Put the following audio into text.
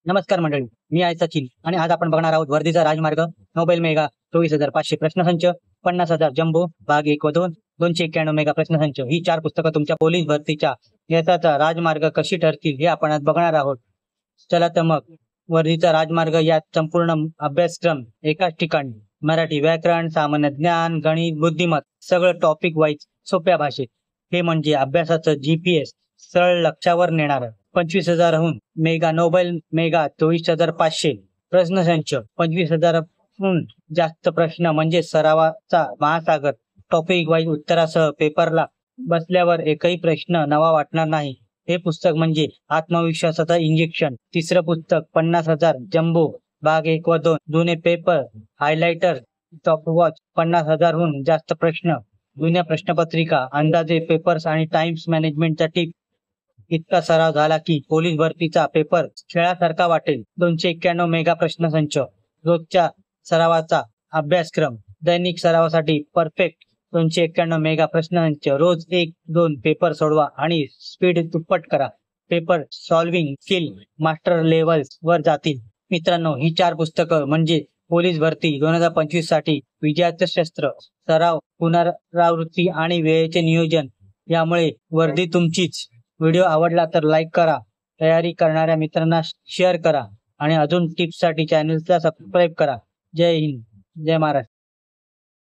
नमस्कार मंडळी, मी आहे सचिन आणि आज आपण बघणार आहोत वर्धीचा राजमार्ग, नोबेल मेगा 24,500 प्रश्नसंच, 50,000 जम्बो भाग 1 व 2, 291 मेगा प्रश्नसंच ही 4 पुस्तकं तुमच्या पोलीस भरतीच्या यशाचा राजमार्ग कशी ठरतील हे आपण आज बघणार आहोत. चला तर मग वर्धीचा राजमार्ग यात संपूर्ण अभ्यासक्रम एकाच ठिकाणी, मराठी व्याकरण, सामान्य ज्ञान, गणित, बुद्धिमत सगळं टॉपिक वाईज सोप्या भाषेत. हे म्हणजे अभ्यासाचं GPS, सरळ लक्षावर नेणारं. 25,000हून मेगा नोबेल मेगा 24,500 प्रश्नसंच, 25,000हून जास्त प्रश्न म्हणजे सरावाचा महासागर. टॉपिक वाईज उत्तरासह पेपरला बसल्यावर एकही प्रश्न नवा वाटणार नाही. हे पुस्तक म्हणजे आत्मविश्वासाचं इंजेक्शन. तिसरं पुस्तक 50,000 जम्बो भाग 1 व 2, जुने पेपर, हायलायटर, स्टॉपवॉच, 50,000हून जास्त प्रश्न, जुन्या प्रश्नपत्रिका, अंदाजे पेपर्स आणि टाइम्स मॅनेजमेंटच्या टिप. इतका सराव झाला की पोलीस भरतीचा पेपर खेळासारखा वाटेल. 291 मेगा प्रश्नसंच, रोजच्या सरावाचा अभ्यासक्रम, दैनिक सरावासाठी परफेक्ट. 291 मेगा प्रश्नसंच, रोज 1-2 पेपर सोडवा आणि स्पीड दुप्पट करा. Paper solving skill master level वर जातील. मित्रांनो, ही 4 पुस्तकं म्हणजे पोलीस भरती 2025 साठी विजयाचं शस्त्र. सराव, पुनरावृत्ती आणि वेळेचे नियोजन यामुळे वर्दी तुमचीच. व्हिडिओ आवडला तर लाईक करा, तयारी करणाऱ्या मित्रांना शेअर करा आणि अजून टिप्ससाठी चॅनलला सबस्क्राईब करा. जय हिंद, जय महाराष्ट्र.